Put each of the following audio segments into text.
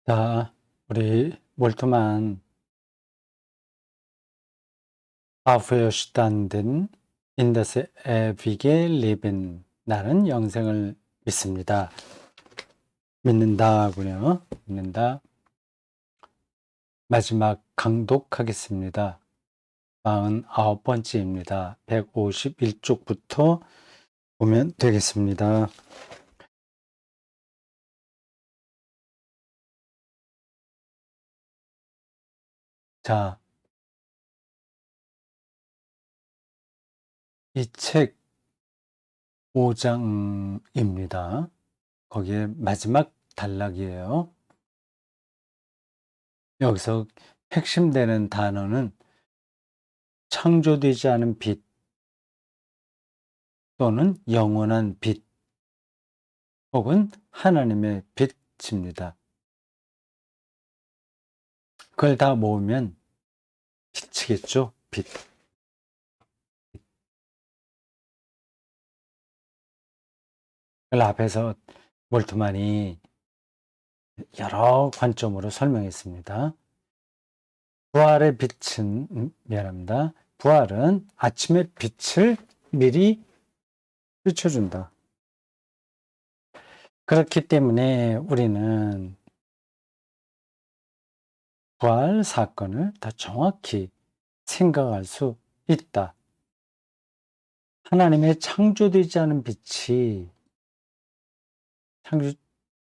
자, 우리 몰트만 Aufstanden in das ewige Leben. 나는 영생을 믿습니다. 믿는다군요. 믿는다. 마지막 강독하겠습니다. 49번째입니다. 151쪽부터 보면 되겠습니다. 자, 이 책 5장입니다. 거기에 마지막 단락이에요. 여기서 핵심되는 단어는 창조되지 않은 빛 또는 영원한 빛 혹은 하나님의 빛입니다. 그걸 다 모으면 빛이겠죠. 빛. 그걸 앞에서 몰트만이 여러 관점으로 설명했습니다. 부활의 빛은 미안합니다. 부활은 아침의 빛을 미리 비춰준다. 그렇기 때문에 우리는 부활 사건을 더 정확히 생각할 수 있다. 하나님의 창조되지 않은 빛이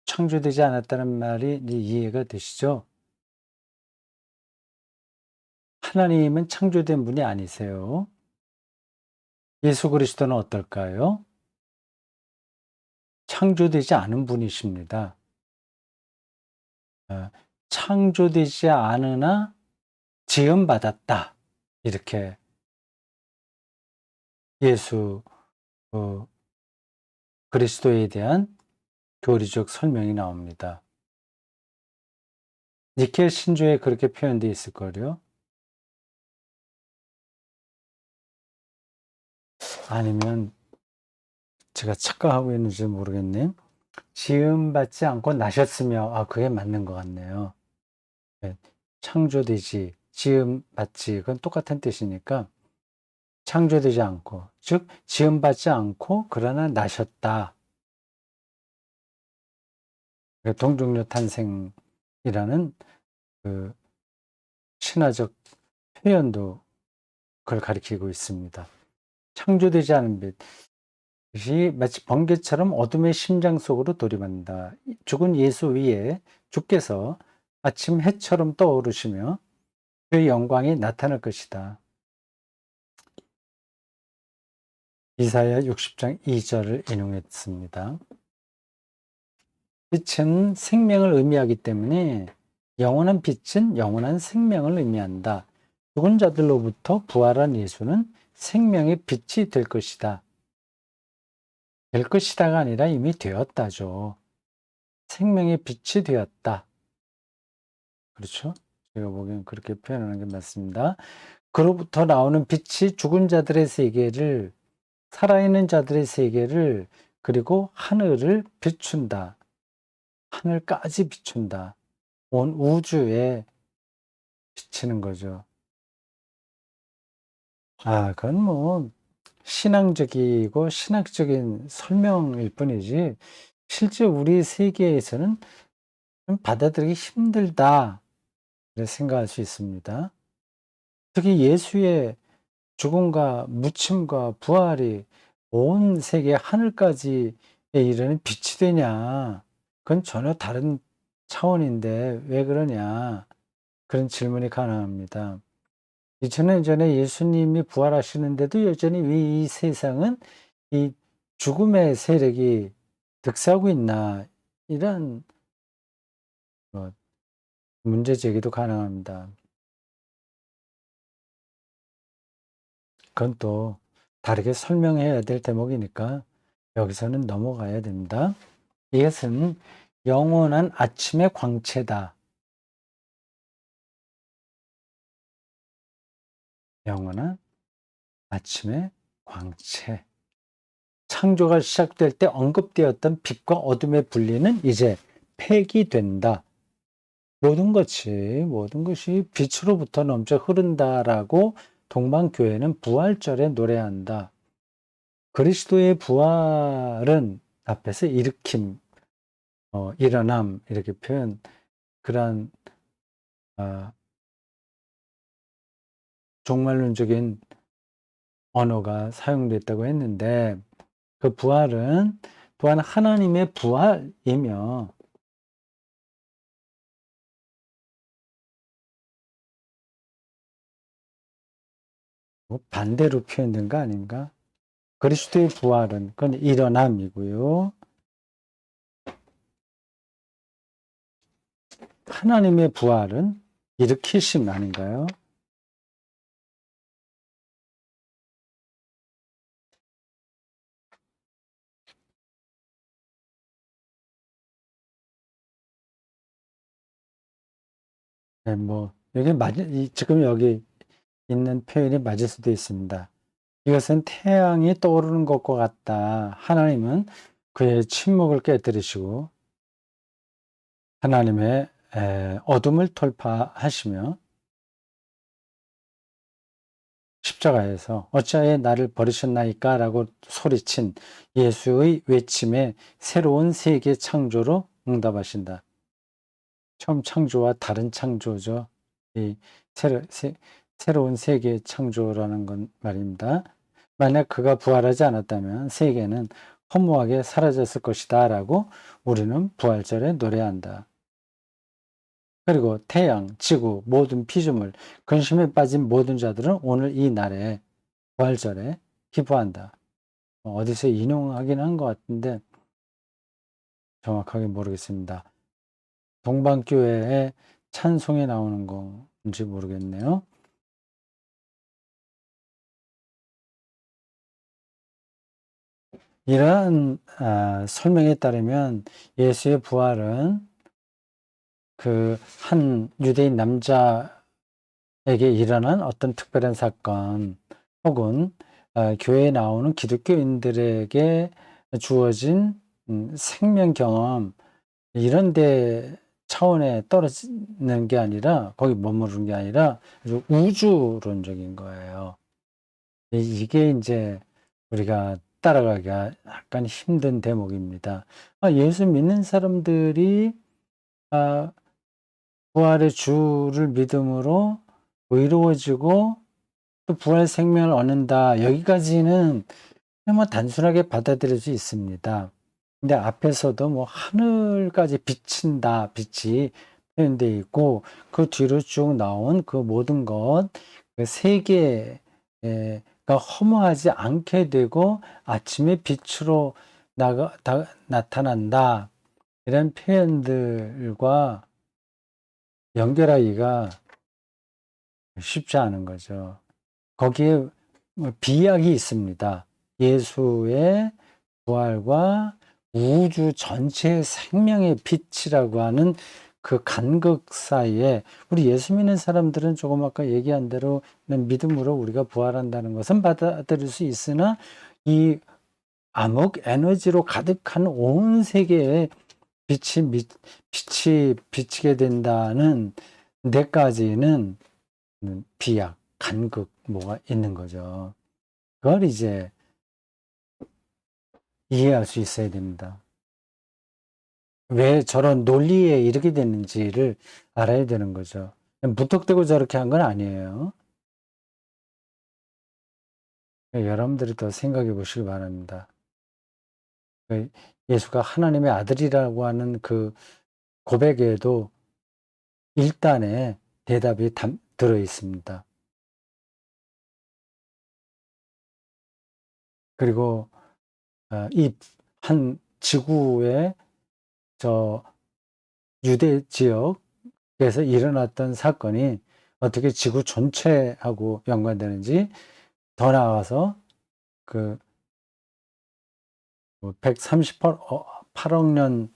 창조되지 않았다는 말이 이해가 되시죠? 하나님은 창조된 분이 아니세요. 예수 그리스도는 어떨까요? 창조되지 않은 분이십니다. 창조되지 않으나 지음받았다. 이렇게 예수 그리스도에 대한 교리적 설명이 나옵니다. 니케 신조에 그렇게 표현되어 있을 거요. 아니면 제가 착각하고 있는지 모르겠네요. 지음받지 않고 나셨으며, 그게 맞는 것 같네요. 네, 창조되지, 지음받지, 그건 똑같은 뜻이니까 창조되지 않고, 즉 지음받지 않고 그러나 나셨다. 동종료 탄생이라는 그 신화적 표현도 그걸 가리키고 있습니다. 창조되지 않은 빛이 마치 번개처럼 어둠의 심장 속으로 돌입한다. 죽은 예수 위에 주께서 아침 해처럼 떠오르시며 그의 영광이 나타날 것이다. 이사야 60장 2절을 인용했습니다. 빛은 생명을 의미하기 때문에 영원한 빛은 영원한 생명을 의미한다. 죽은 자들로부터 부활한 예수는 생명의 빛이 될 것이다. 될 것이다가 아니라 이미 되었다죠. 생명의 빛이 되었다. 그렇죠? 제가 보기엔 그렇게 표현하는 게 맞습니다. 그로부터 나오는 빛이 죽은 자들의 세계를, 살아있는 자들의 세계를, 그리고 하늘을 비춘다. 하늘까지 비춘다. 온 우주에 비치는 거죠. 그건 뭐 신앙적이고 신학적인 설명일 뿐이지 실제 우리 세계에서는 좀 받아들이기 힘들다 이렇게 생각할 수 있습니다. 특히 예수의 죽음과 묻힘과 부활이 온 세계 하늘까지 이르는 빛이 되냐? 그건 전혀 다른 차원인데 왜 그러냐? 그런 질문이 가능합니다. 2000년 전에 예수님이 부활하시는데도 여전히 왜 이 세상은 이 죽음의 세력이 득세하고 있나? 이런 문제 제기도 가능합니다. 그건 또 다르게 설명해야 될 대목이니까 여기서는 넘어가야 됩니다. 이것은 영원한 아침의 광채다. 영원한 아침의 광채. 창조가 시작될 때 언급되었던 빛과 어둠의 분리는 이제 폐기된다. 모든 것이 빛으로부터 넘쳐 흐른다라고 동방교회는 부활절에 노래한다. 그리스도의 부활은 앞에서 일으킴, 일어남 이렇게 표현 그러한 아, 종말론적인 언어가 사용됐다고 했는데 그 부활은 또한 하나님의 부활이며 반대로 표현된 거 아닌가? 그리스도의 부활은 그건 일어남이고요. 하나님의 부활은 일으키심 아닌가요? 네, 여기 지금 여기 있는 표현이 맞을 수도 있습니다. 이것은 태양이 떠오르는 것과 같다. 하나님은 그의 침묵을 깨뜨리시고 하나님의 어둠을 돌파하시며 십자가에서 어찌하여 나를 버리셨나이까 라고 소리친 예수의 외침에 새로운 세계 창조로 응답하신다. 처음 창조와 다른 창조죠. 이 새로운 세계 창조라는 건 말입니다. 만약 그가 부활하지 않았다면 세계는 허무하게 사라졌을 것이다 라고 우리는 부활절에 노래한다. 그리고 태양, 지구, 모든 피조물, 근심에 빠진 모든 자들은 오늘 이 날에 부활절에 기뻐한다. 어디서 인용하긴 한 것 같은데 정확하게 모르겠습니다. 동방교회에 찬송에 나오는 건지 모르겠네요. 이러한 설명에 따르면 예수의 부활은 그 한 유대인 남자에게 일어난 어떤 특별한 사건 혹은 교회에 나오는 기독교인들에게 주어진 생명 경험 이런 데 차원에 떨어지는 게 아니라 거기 머무르는 게 아니라 아주 우주론적인 거예요. 이게 이제 우리가 따라가기가 약간 힘든 대목입니다. 예수 믿는 사람들이 아 부활의 주를 믿음으로 의로워지고 또 부활 생명을 얻는다. 여기까지는 단순하게 받아들일 수 있습니다. 근데 앞에서도 하늘까지 비친다, 빛이 표현되어 있고 그 뒤로 쭉 나온 그 모든 것, 그 세계가 허무하지 않게 되고 아침에 빛으로 나타난다. 이런 표현들과 연결하기가 쉽지 않은 거죠. 거기에 비약이 있습니다. 예수의 부활과 우주 전체의 생명의 빛이라고 하는 그 간극 사이에 우리 예수 믿는 사람들은 조금 아까 얘기한 대로 믿음으로 우리가 부활한다는 것은 받아들일 수 있으나 이 암흑 에너지로 가득한 온 세계에 빛이 비치게 된다는 데까지는 비약, 간극 뭐가 있는 거죠. 그걸 이제 이해할 수 있어야 됩니다. 왜 저런 논리에 이르게 됐는지를 알아야 되는 거죠. 무턱대고 저렇게 한 건 아니에요. 여러분들이 더 생각해 보시기 바랍니다. 예수가 하나님의 아들이라고 하는 그 고백에도 일단에 대답이 들어 있습니다. 그리고 이 한 지구의 저 유대 지역에서 일어났던 사건이 어떻게 지구 전체하고 연관되는지 더 나아가서 그 138억 년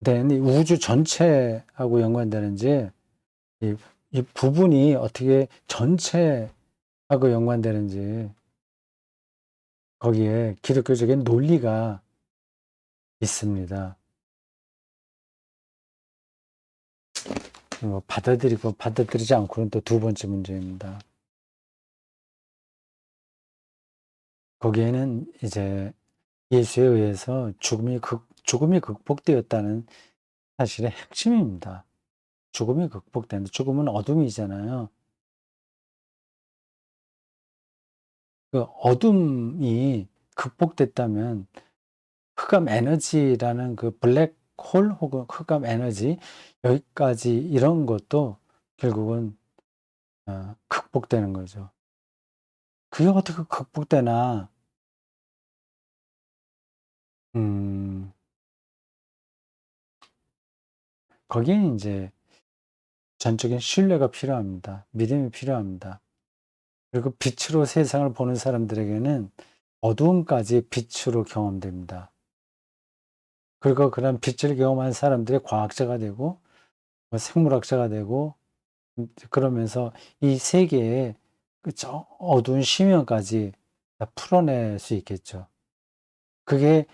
된 우주 전체하고 연관되는지 이, 이 부분이 어떻게 전체하고 연관되는지 거기에 기독교적인 논리가 있습니다. 받아들이고 받아들이지 않고는 또 두 번째 문제입니다. 거기에는 이제 예수에 의해서 죽음이 극복되었다는 사실의 핵심입니다. 죽음이 극복된다. 죽음은 어둠이잖아요. 그 어둠이 극복됐다면 흑암 에너지라는 그 블랙홀 혹은 흑암 에너지 여기까지 이런 것도 결국은 극복되는 거죠. 그게 어떻게 극복되나? 음, 거기에 이제 전적인 신뢰가 필요합니다. 믿음이 필요합니다. 그리고 빛으로 세상을 보는 사람들에게는 어두움까지 빛으로 경험됩니다. 그리고 그런 빛을 경험한 사람들이 과학자가 되고 생물학자가 되고 그러면서 이 세계의 저 어두운 심연까지 다 풀어낼 수 있겠죠. 그게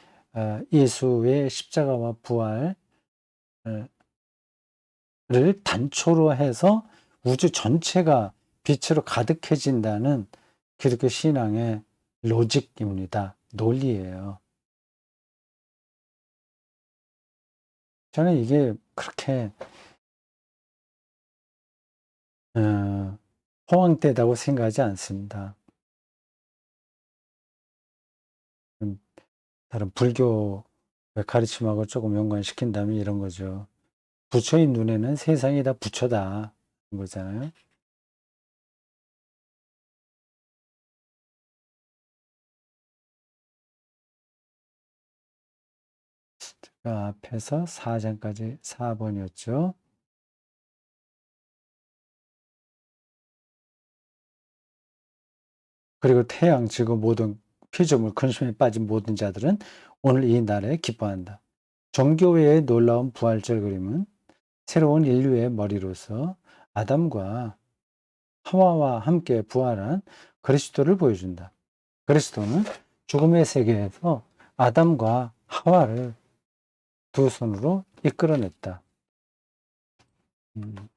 예수의 십자가와 부활을 단초로 해서 우주 전체가 빛으로 가득해진다는 기독교 신앙의 로직입니다. 논리예요. 저는 이게 그렇게 허황되다고 생각하지 않습니다. 다른 불교 가르침하고 조금 연관시킨다면 이런 거죠. 부처의 눈에는 세상이 다 부처다. 거잖아요. 그 앞에서 4장까지 4번이었죠. 그리고 태양, 지구 모든 피조물, 근심에 빠진 모든 자들은 오늘 이 날에 기뻐한다. 종교회의 놀라운 부활절 그림은 새로운 인류의 머리로서 아담과 하와와 함께 부활한 그리스도를 보여준다. 그리스도는 죽음의 세계에서 아담과 하와를 두 손으로 이끌어냈다. 음,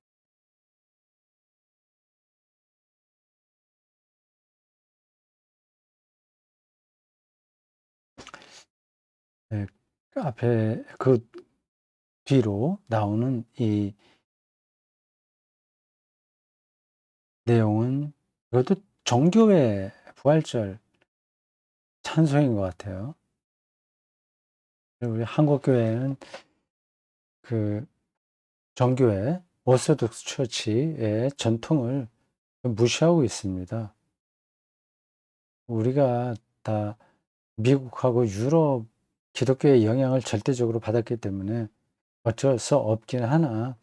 네, 앞에 그 뒤로 나오는 이 내용은 이것도 종교의 부활절 찬송인 것 같아요. 우리 한국 교회는 그 정교회 오소독스 처치의 전통을 무시하고 있습니다. 우리가 다 미국하고 유럽 기독교의 영향을 절대적으로 받았기 때문에 어쩔 수 없긴 하나,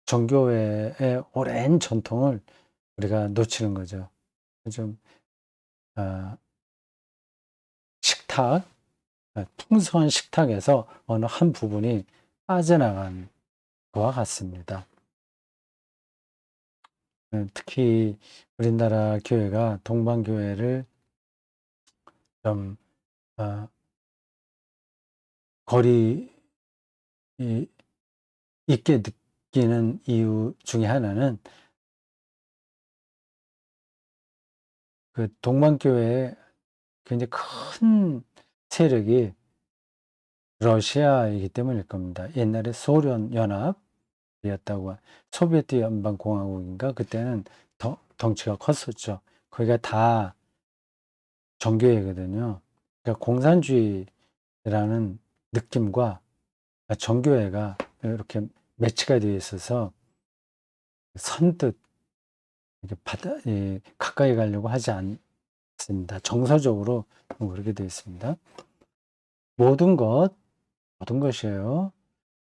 정교회의 오랜 전통을 우리가 놓치는 거죠. 좀 아, 식탁, 풍성한 식탁에서 어느 한 부분이 빠져나간 것과 같습니다. 특히 우리나라 교회가 동방교회를 좀 거리 있게 느끼는 이유 중에 하나는 그 동방교회의 굉장히 큰 세력이 러시아이기 때문일 겁니다. 옛날에 소련 연합이었다고, 소비에트 연방공화국인가 그때는 덩치가 컸었죠. 거기가 다 정교회거든요. 그러니까 공산주의라는 느낌과 정교회가 이렇게 매치가 되어 있어서 선뜻 이렇게 가까이 가려고 하지 않습니다. 정서적으로 그렇게 되어 있습니다. 모든 모든 것이에요.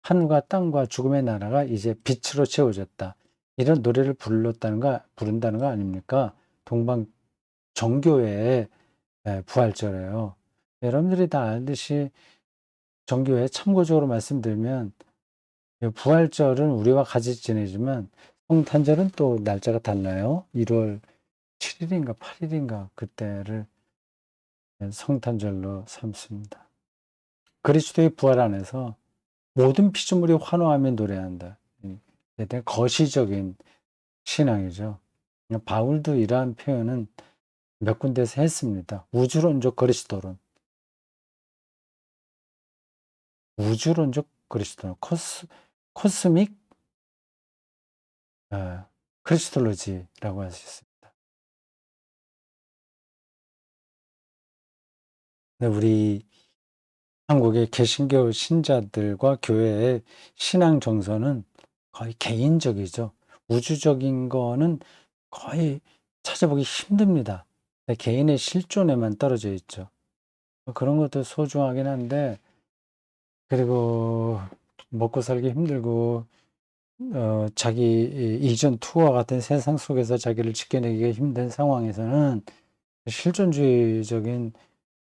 하늘과 땅과 죽음의 나라가 이제 빛으로 채워졌다. 이런 노래를 부른다는 거 아닙니까? 동방 정교회의 부활절이에요. 여러분들이 다 알듯이 정교회 참고적으로 말씀드리면 부활절은 우리와 같이 지내지만 성탄절은 또 날짜가 달라요. 1월 7일인가 8일인가 그때를 성탄절로 삼습니다. 그리스도의 부활 안에서 모든 피조물이 환호하며 노래한다. 대단히 거시적인 신앙이죠. 바울도 이러한 표현은 몇 군데에서 했습니다. 우주론적 그리스도론. 우주론적 그리스도론. 코스믹 크리스톨로지라고 할 수 있습니다. 근데 우리 한국의 개신교 신자들과 교회의 신앙 정서는 거의 개인적이죠. 우주적인 거는 거의 찾아보기 힘듭니다. 개인의 실존에만 떨어져 있죠. 그런 것도 소중하긴 한데, 그리고 먹고 살기 힘들고, 자기 이전 투어와 같은 세상 속에서 자기를 지켜내기가 힘든 상황에서는 실존주의적인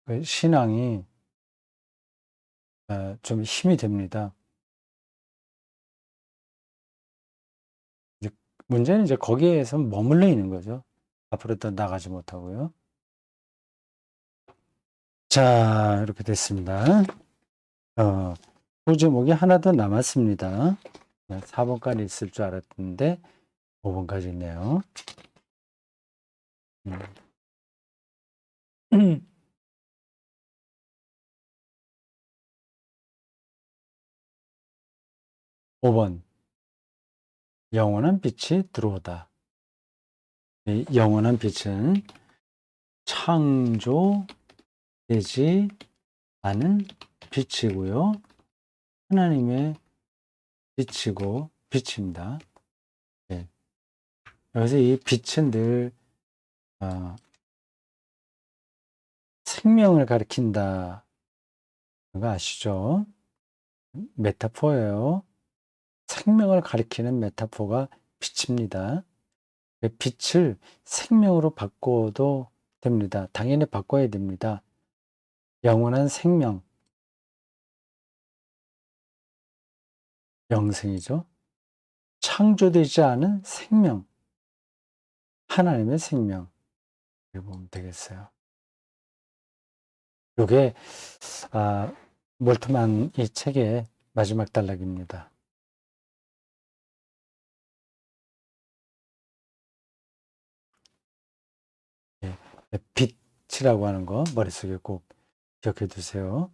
그 신앙이 좀 힘이 됩니다. 이제 문제는 이제 거기에서 머물러 있는 거죠. 앞으로 더 나가지 못하고요. 자, 이렇게 됐습니다. 소제목이 하나 더 남았습니다. 4번까지 있을 줄 알았는데 5번까지 있네요. 5번 영원한 빛이 들어오다. 이 영원한 빛은 창조되지 않은 빛이고요. 하나님의 빛이고 빛입니다. 네. 여기서 이 빛은 늘 생명을 가리킨다. 그거 아시죠? 메타포예요. 생명을 가리키는 메타포가 빛입니다. 빛을 생명으로 바꿔도 됩니다. 당연히 바꿔야 됩니다. 영원한 생명, 영생이죠. 창조되지 않은 생명, 하나님의 생명. 이렇게 보면 되겠어요. 이게 몰트만 이 책의 마지막 단락입니다. 빛이라고 하는 거 머릿속에 꼭 기억해 두세요.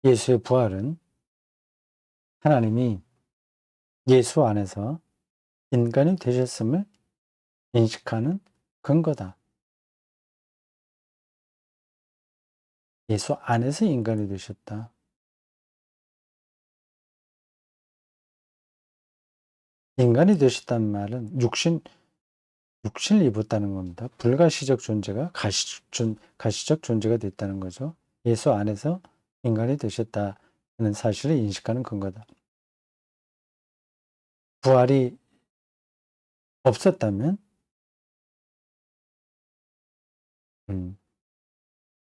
예수의 부활은 하나님이 예수 안에서 인간이 되셨음을 인식하는 근거다. 예수 안에서 인간이 되셨다. 인간이 되셨다는 말은 육신을 입었다는 겁니다. 불가시적 존재가 가시적 존재가 됐다는 거죠. 예수 안에서 인간이 되셨다는 사실을 인식하는 근거다. 부활이 없었다면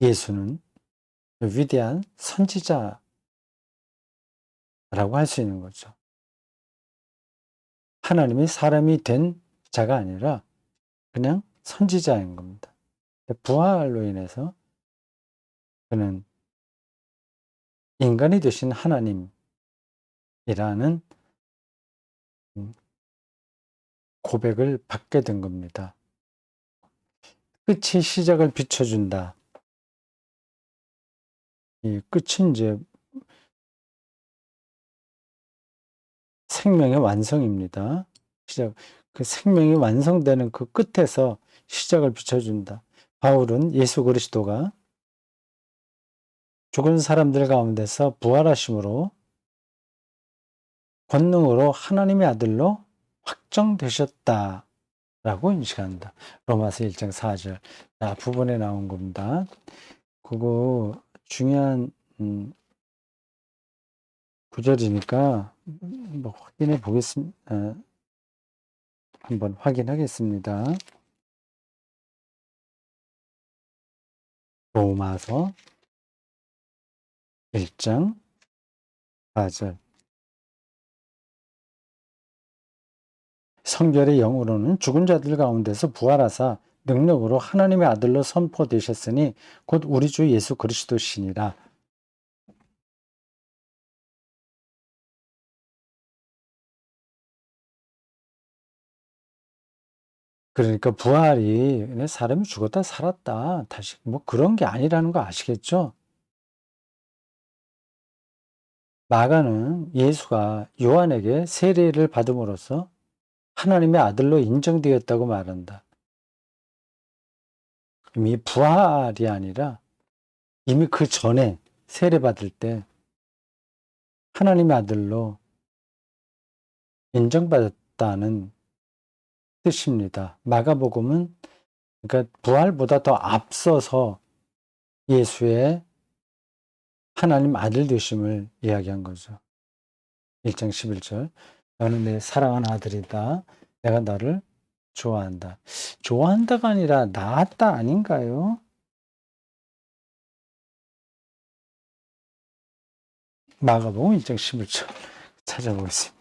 예수는 위대한 선지자라고 할 수 있는 거죠. 하나님이 사람이 된 자가 아니라 그냥 선지자인 겁니다. 부활로 인해서 그는 인간이 되신 하나님이라는 고백을 받게 된 겁니다. 끝이 시작을 비춰준다. 이 끝이 이제 생명의 완성입니다. 그 생명이 완성되는 그 끝에서 시작을 비춰준다. 바울은 예수 그리스도가 죽은 사람들 가운데서 부활하심으로 권능으로 하나님의 아들로 확정되셨다라고 인식한다. 로마서 1장 4절. 부분에 나온 겁니다. 그거 중요한 구절이니까 뭐 확인해 보겠습니다. 한번 확인하겠습니다. 로마서 1장 4절. 성결의 영으로는 죽은 자들 가운데서 부활하사 능력으로 하나님의 아들로 선포되셨으니 곧 우리 주 예수 그리스도시니라. 그러니까 부활이 사람이 죽었다 살았다 다시 뭐 그런 게 아니라는 거 아시겠죠? 마가는 예수가 요한에게 세례를 받음으로써 하나님의 아들로 인정되었다고 말한다. 이미 부활이 아니라 이미 그 전에 세례 받을 때 하나님의 아들로 인정받았다는 뜻입니다. 마가복음은 그러니까 부활보다 더 앞서서 예수의 하나님 아들 되심을 이야기한 거죠. 1장 11절. 너는 내 사랑하는 아들이다. 내가 너를 좋아한다. 좋아한다가 아니라 낳았다 아닌가요? 마가복음 1장 11절 찾아보겠습니다.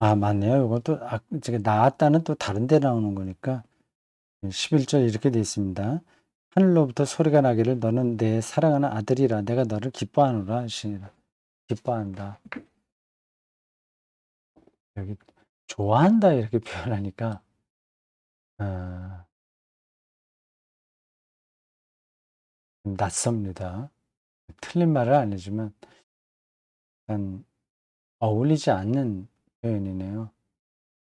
아, 맞네요. 이것도 낳았다는 또 다른 데 나오는 거니까 11절 이렇게 되어 있습니다. 하늘로부터 소리가 나기를 너는 내 사랑하는 아들이라 내가 너를 기뻐하노라 하시니라. 기뻐한다. 여기 좋아한다 이렇게 표현하니까 아, 낯섭니다. 틀린 말은 아니지만 약간 어울리지 않는 표현이네요.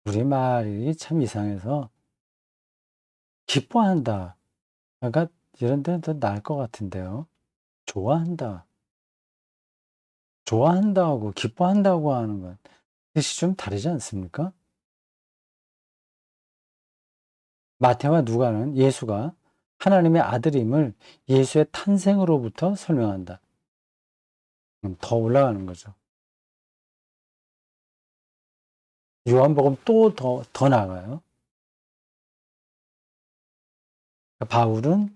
우리말이 참 이상해서 기뻐한다. 그러니까 이런 데는 더 나을 것 같은데요. 좋아한다. 좋아한다고 기뻐한다고 하는 건 뜻이 좀 다르지 않습니까? 마태와 누가는 예수가 하나님의 아들임을 예수의 탄생으로부터 설명한다. 더 올라가는 거죠. 요한복음 또 더 나아가요. 바울은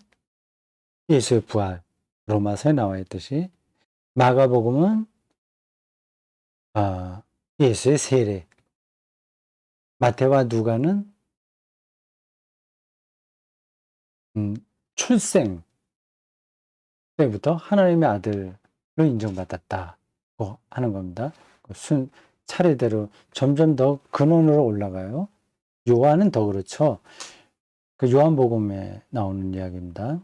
예수의 부활, 로마서에 나와 있듯이 마가복음은 예수의 세례, 마태와 누가는 출생 때부터 하나님의 아들로 인정받았다고 하는 겁니다. 차례대로 점점 더 근원으로 올라가요. 요한은 더 그렇죠. 그 요한복음에 나오는 이야기입니다.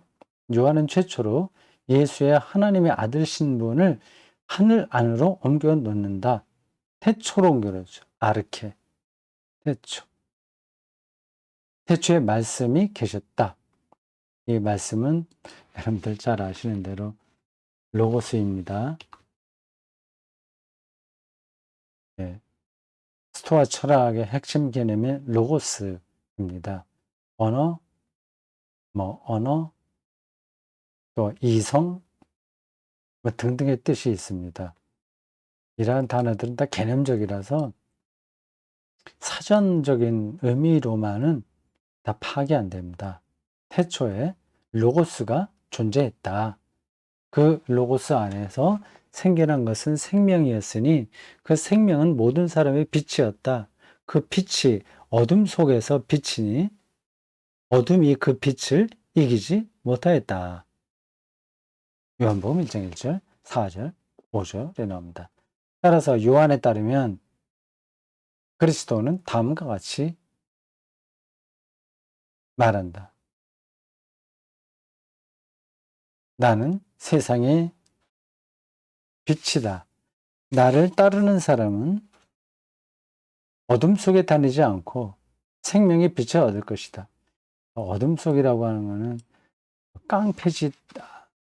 요한은 최초로 예수의 하나님의 아들 신분을 하늘 안으로 옮겨 놓는다. 태초로 옮겨 놓죠. 아르케. 태초. 태초에 말씀이 계셨다. 이 말씀은 여러분들 잘 아시는 대로 로고스입니다. 네. 스토아 철학의 핵심 개념이 로고스입니다. 언어, 언어, 또 이성, 등등의 뜻이 있습니다. 이러한 단어들은 다 개념적이라서 사전적인 의미로만은 다 파악이 안 됩니다. 태초에 로고스가 존재했다. 그 로고스 안에서 생겨난 것은 생명이었으니 그 생명은 모든 사람의 빛이었다. 그 빛이 어둠 속에서 비치니 어둠이 그 빛을 이기지 못하였다. 요한복음 1장 1절, 4절, 5절에 나옵니다. 따라서 요한에 따르면 그리스도는 다음과 같이 말한다. 나는 세상의 빛이다. 나를 따르는 사람은 어둠 속에 다니지 않고 생명의 빛을 얻을 것이다. 어둠 속이라고 하는 거는 깡패짓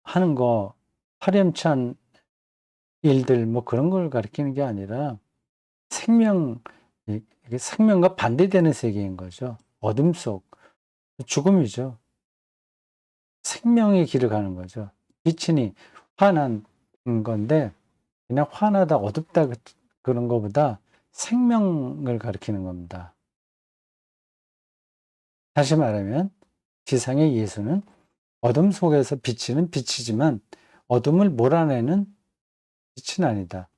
하는 거, 파렴치한 일들 뭐 그런 걸 가리키는 게 아니라 생명, 이게 생명과 반대되는 세계인 거죠. 어둠 속, 죽음이죠. 생명의 길을 가는 거죠. 빛이니 환한 건데 그냥 환하다, 어둡다 그런 것보다 생명을 가리키는 겁니다. 다시 말하면 지상의 예수는 어둠 속에서 비치는 빛이지만 어둠을 몰아내는 빛은 아니다.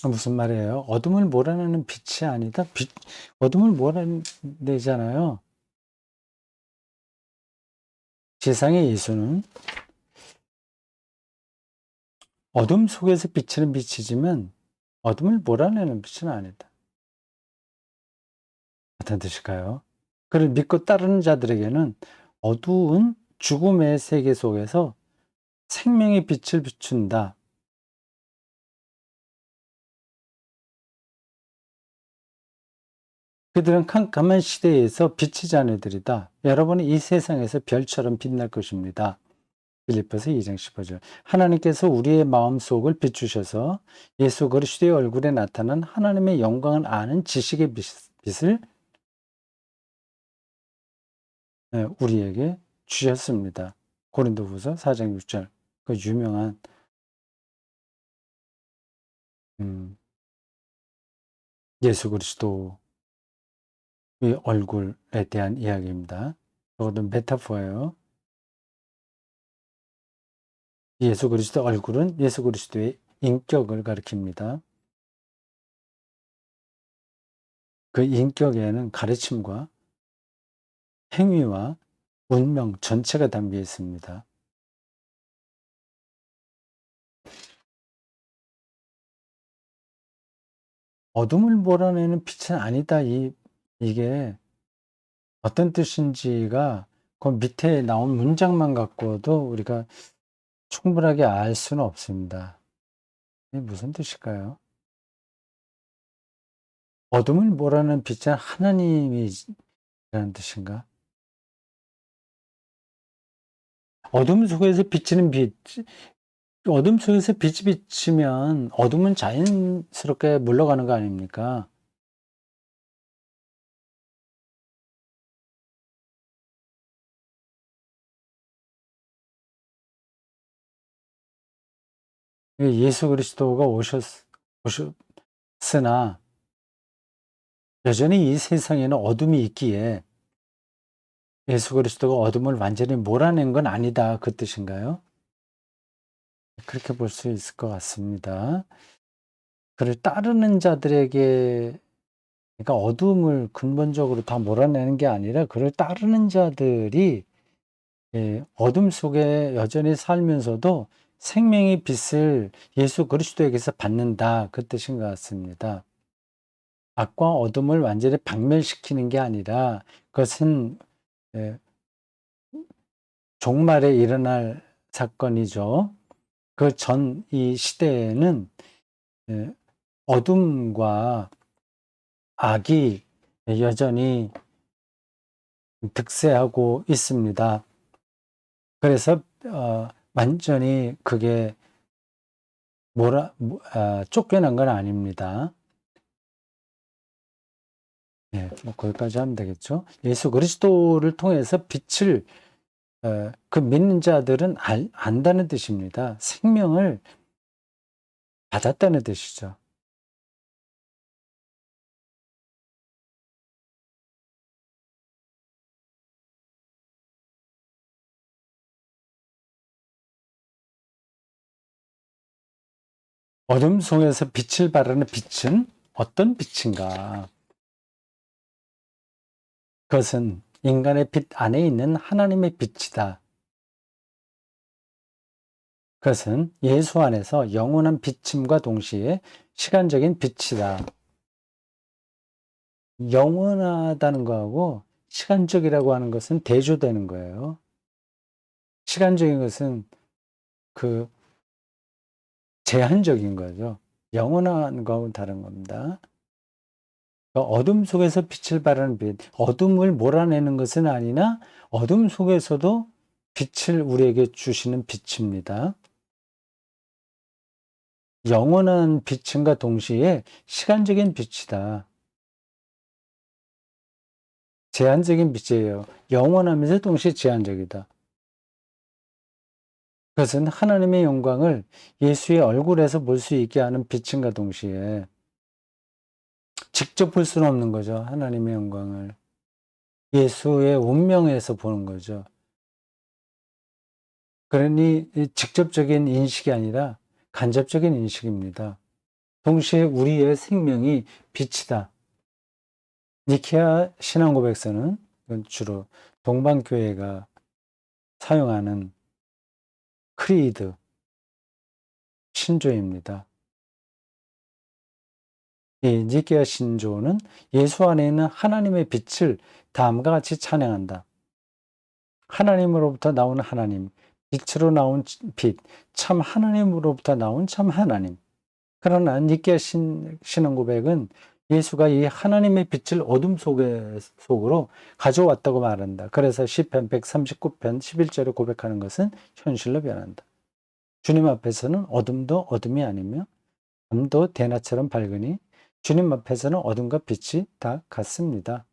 무슨 말이에요? 어둠을 몰아내는 빛이 아니다? 어둠을 몰아내잖아요. 지상의 예수는 어둠 속에서 비치는 빛이지만 어둠을 몰아내는 빛은 아니다. 어떤 뜻일까요? 그를 믿고 따르는 자들에게는 어두운 죽음의 세계 속에서 생명의 빛을 비춘다. 그들은 캄캄한 시대에서 빛의 자녀들이다. 여러분은 이 세상에서 별처럼 빛날 것입니다. 빌립보서 2장 15절. 하나님께서 우리의 마음속을 비추셔서 예수 그리스도의 얼굴에 나타난 하나님의 영광을 아는 지식의 빛을 우리에게 주셨습니다. 고린도후서 4장 6절. 그 유명한 예수 그리스도의 얼굴에 대한 이야기입니다. 이것은 메타포예요. 예수 그리스도 얼굴은 예수 그리스도의 인격을 가리킵니다. 그 인격에는 가르침과 행위와 운명 전체가 담겨 있습니다. 어둠을 몰아내는 빛은 아니다. 이게 어떤 뜻인지가 그 밑에 나온 문장만 갖고도 우리가 충분하게 알 수는 없습니다. 이게 무슨 뜻일까요? 어둠을 몰아내는 빛은 하나님이라는 뜻인가? 어둠 속에서 비치는 빛, 어둠 속에서 빛이 비치면 어둠은 자연스럽게 물러가는 거 아닙니까? 예수 그리스도가 오셨으나 여전히 이 세상에는 어둠이 있기에 예수 그리스도가 어둠을 완전히 몰아낸 건 아니다. 그 뜻인가요? 그렇게 볼 수 있을 것 같습니다. 그를 따르는 자들에게, 그러니까 어둠을 근본적으로 다 몰아내는 게 아니라 그를 따르는 자들이 어둠 속에 여전히 살면서도 생명의 빛을 예수 그리스도에게서 받는다. 그 뜻인 것 같습니다. 악과 어둠을 완전히 박멸시키는 게 아니라 그것은 종말에 일어날 사건이죠. 그 전 이 시대에는 어둠과 악이 여전히 득세하고 있습니다. 그래서 완전히 그게 쫓겨난 건 아닙니다. 뭐 거기까지 하면 되겠죠. 예수 그리스도를 통해서 빛을 그 믿는 자들은 안다는 뜻입니다. 생명을 받았다는 뜻이죠. 어둠 속에서 빛을 발하는 빛은 어떤 빛인가? 그것은 인간의 빛 안에 있는 하나님의 빛이다. 그것은 예수 안에서 영원한 비침과 동시에 시간적인 빛이다. 영원하다는 거하고 시간적이라고 하는 것은 대조되는 거예요. 시간적인 것은 그 제한적인 거죠. 영원한 거하고는 다른 겁니다. 어둠 속에서 빛을 발하는 빛, 어둠을 몰아내는 것은 아니나 어둠 속에서도 빛을 우리에게 주시는 빛입니다. 영원한 빛임과 동시에 시간적인 빛이다. 제한적인 빛이에요. 영원하면서 동시에 제한적이다. 그것은 하나님의 영광을 예수의 얼굴에서 볼 수 있게 하는 빛임과 동시에 직접 볼 수는 없는 거죠. 하나님의 영광을. 예수의 운명에서 보는 거죠. 그러니 직접적인 인식이 아니라 간접적인 인식입니다. 동시에 우리의 생명이 빛이다. 니케아 신앙고백서는 주로 동방교회가 사용하는 크리드, 신조입니다. 이 니케아 신조는 예수 안에 있는 하나님의 빛을 다음과 같이 찬양한다. 하나님으로부터 나온 하나님, 빛으로 나온 빛, 참 하나님으로부터 나온 참 하나님. 그러나 니케아 신앙 고백은 예수가 이 하나님의 빛을 어둠 속으로 가져왔다고 말한다. 그래서 시편 139편 11절에 고백하는 것은 현실로 변한다. 주님 앞에서는 어둠도 어둠이 아니며 밤도 대낮처럼 밝으니 주님 앞에서는 어둠과 빛이 다 같습니다.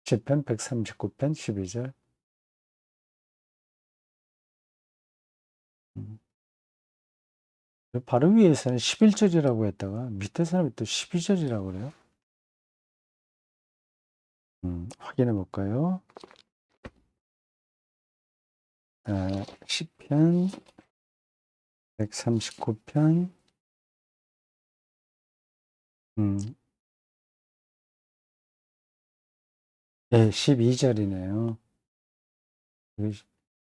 시편 139편 12절. 바로 위에서는 11절이라고 했다가 밑에서는 또 12절이라고 그래요. 확인해 볼까요? 시편 139편 네, 12절이네요.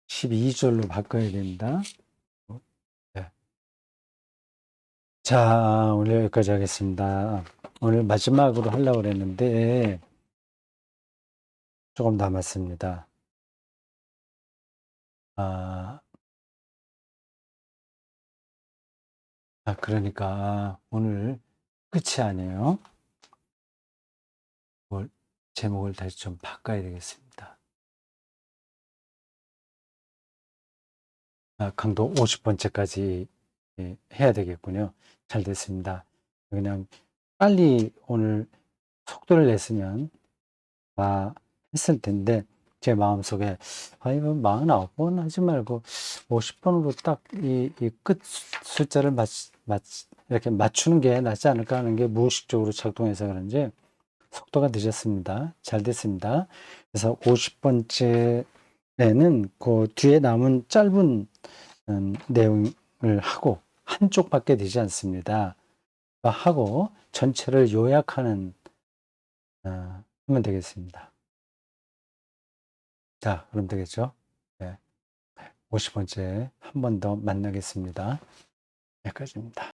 12절로 바꿔야 된다. 네. 자, 오늘 여기까지 하겠습니다. 오늘 마지막으로 하려고 그랬는데 조금 남았습니다. 그러니까 오늘 끝이 아니에요. 제목을 다시 좀 바꿔야 되겠습니다. 강도 50번째까지 해야 되겠군요. 잘 됐습니다. 그냥 빨리 오늘 속도를 냈으면 했을 텐데 제 마음속에 이거 49번 하지 말고 50번으로 딱 이 끝 숫자를 이렇게 맞추는 게 낫지 않을까 하는 게 무의식적으로 작동해서 그런지 속도가 늦었습니다. 잘 됐습니다. 그래서 50번째에는 그 뒤에 남은 짧은 내용을 하고 한쪽밖에 되지 않습니다. 하고 전체를 요약하는 하면 되겠습니다. 자, 그럼 되겠죠? 네. 50번째 한 번 더 만나겠습니다. 여기까지입니다.